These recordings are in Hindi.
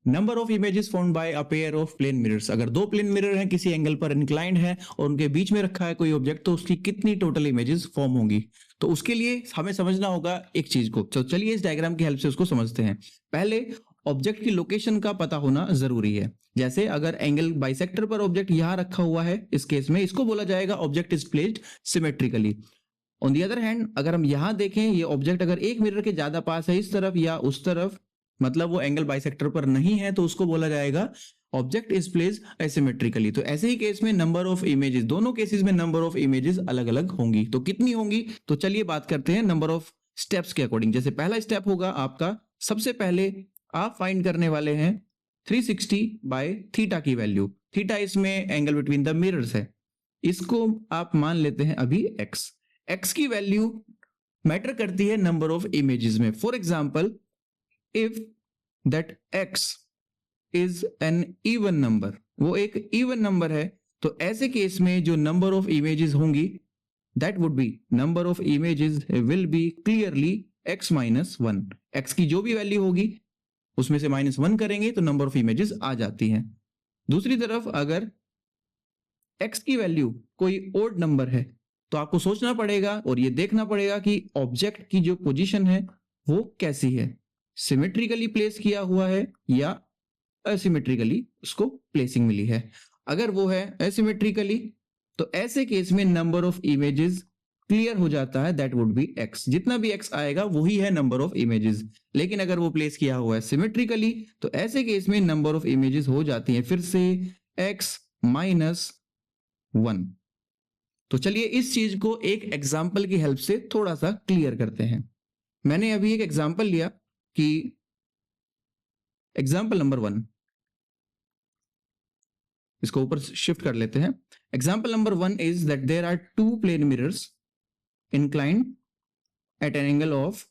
Number of images formed by a pair of plane mirrors. अगर दो प्लेन मिरर हैं, किसी एंगल पर इंक्लाइंड है और उनके बीच में रखा है कोई ऑब्जेक्ट, तो उसकी कितनी टोटल इमेजेस फॉर्म होंगी। तो उसके लिए हमें समझना होगा एक चीज को। तो चलिए इस डायग्राम की हेल्प से उसको समझते हैं। पहले ऑब्जेक्ट की लोकेशन का पता होना जरूरी है। जैसे अगर एंगल बाइसेक्टर पर ऑब्जेक्ट यहां रखा हुआ है, इस केस में इसको बोला जाएगा object is placed symmetrically. On the other hand, अगर हम यहां देखें, ये ऑब्जेक्ट अगर एक मिरर के ज्यादा पास है, इस तरफ या उस तरफ, मतलब वो एंगल बाइसेक्टर पर नहीं है, तो उसको बोला जाएगा ऑब्जेक्ट इज प्लेस्ड एसिमेट्रिकली। तो ऐसे ही केस में नंबर ऑफ इमेजेस, दोनों केसेस में नंबर ऑफ इमेजेस अलग अलग होंगी। तो कितनी होंगी, तो चलिए बात करते हैं नंबर ऑफ स्टेप्स के अकॉर्डिंग। जैसे पहला स्टेप होगा आपका, सबसे पहले आप फाइंड करने वाले हैं 360 बाय थीटा की वैल्यू। थीटा इसमें एंगल बिटवीन द मिरर्स है, इसको आप मान लेते हैं अभी एक्स। एक्स की वैल्यू मैटर करती है नंबर ऑफ इमेजेस में। For example, if that x is an even number, वो एक इवन नंबर है, तो ऐसे केस में जो नंबर ऑफ इमेजेस होंगी, that would B number of images will be clearly x minus one. X की जो भी वैल्यू होगी उसमें से -1 करेंगे तो नंबर ऑफ इमेजेस आ जाती हैं। दूसरी तरफ अगर x की वैल्यू कोई ओड नंबर है, तो आपको सोचना पड़ेगा और ये देखना पड़ेगा कि ऑब्जेक्ट की जो पोजीशन है वो कैसी है, सिमेट्रिकली प्लेस किया हुआ है या असिमेट्रिकली उसको प्लेसिंग मिली है। अगर वो है असिमेट्रिकली, तो ऐसे केस में नंबर ऑफ इमेजेस क्लियर हो जाता है, दैट वुड बी x। जितना भी x आएगा वही है नंबर ऑफ इमेजेस। लेकिन अगर वो प्लेस किया हुआ है सिमेट्रिकली, तो ऐसे केस में नंबर ऑफ इमेजेस हो जाती है फिर से x माइनस वन। तो चलिए इस चीज को एक एग्जाम्पल की हेल्प से थोड़ा सा क्लियर करते हैं। मैंने अभी एक एग्जाम्पल लिया कि एग्जाम्पल नंबर 1, इसको ऊपर शिफ्ट कर लेते हैं। Example number 1 is that there are two plane mirrors inclined at an angle of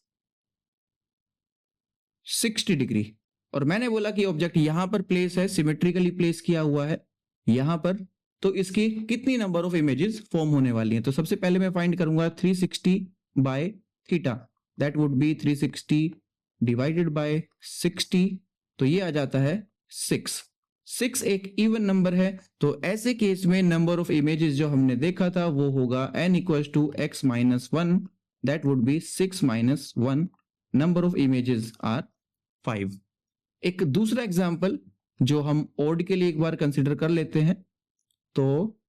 60 degree. और मैंने बोला कि ऑब्जेक्ट यहां पर प्लेस है, सिमेट्रिकली प्लेस किया हुआ है यहां पर, तो इसकी कितनी नंबर ऑफ इमेजेस फॉर्म होने वाली हैं। तो सबसे पहले मैं फाइंड करूंगा 360 by theta, that would B 360 divided by 60, तो ये आ जाता है 6। 6 एक इवन नंबर है, तो ऐसे केस में नंबर ऑफ इमेजेस जो हमने देखा था वो होगा n equals to x minus one, that would be 6 minus वन। Number of images are 5। एक दूसरा एग्जांपल जो हम ओड के लिए एक बार कंसिडर कर लेते हैं, तो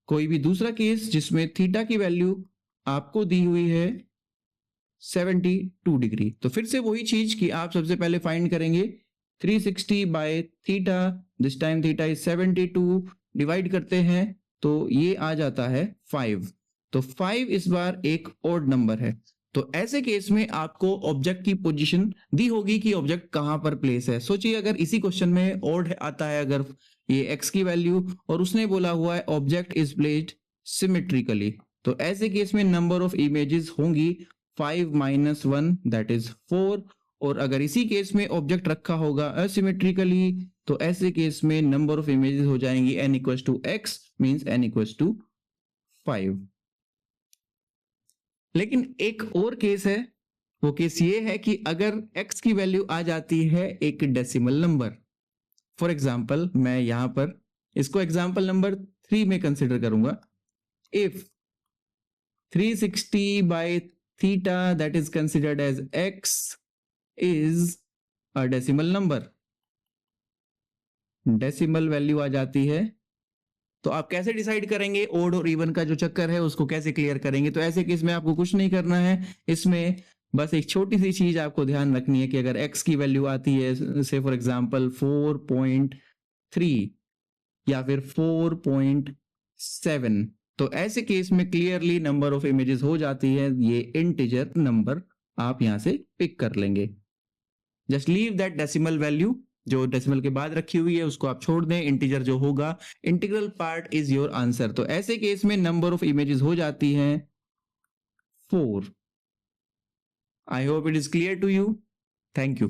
कोई भी दूसरा केस जिसमें थीटा की वैल्यू आपको दी हुई है 72 डिग्री। तो फिर से वही चीज कि आप सबसे पहले फाइंड करेंगे 360 by theta, this time theta is 72, divide करते हैं तो ये आ जाता है 5। तो 5 इस बार एक ऑड नंबर है, तो ऐसे केस में आपको ऑब्जेक्ट की पोजीशन दी होगी कि ऑब्जेक्ट कहां पर प्लेस है। सोचिए अगर इसी क्वेश्चन में ऑड आता है, अगर ये x की वैल्यू और उसने बोला हुआ है ऑब्जेक्ट इज प्लेस्ड सिमेट्रिकली, तो ऐसे केस में नंबर ऑफ इमेजेस होंगी 5 माइनस वन, दैट इज 4। और अगर इसी केस में ऑब्जेक्ट रखा होगा असिमेट्रिकली, तो ऐसे केस में नंबर ऑफ इमेजेस हो जाएंगी n equals to x, means n equals to 5। लेकिन एक और केस है, वो केस ये है कि अगर x की वैल्यू आ जाती है एक डेसिमल नंबर। फॉर एग्जाम्पल, मैं यहां पर इसको एग्जाम्पल नंबर 3 में कंसिडर करूंगा। If 360 by theta that is considered as x is a decimal number, decimal value आ जाती है, तो आप कैसे डिसाइड करेंगे ओड और इवन का जो चक्कर है उसको कैसे क्लियर करेंगे। तो ऐसे केस में आपको कुछ नहीं करना है, इसमें बस एक छोटी सी चीज आपको ध्यान रखनी है कि अगर x की वैल्यू आती है से फॉर एग्जांपल 4.3 या फिर 4.7, तो ऐसे केस में क्लियरली नंबर ऑफ इमेजेस हो जाती है, ये इंटीजर नंबर आप यहां से पिक कर लेंगे। Just leave that decimal value, जो डेसिमल के बाद रखी हुई है उसको आप छोड़ दें, इंटीजर जो होगा, integral part is your answer. तो ऐसे केस में नंबर ऑफ इमेजेस हो जाती हैं 4। I hope it is clear to you. Thank you.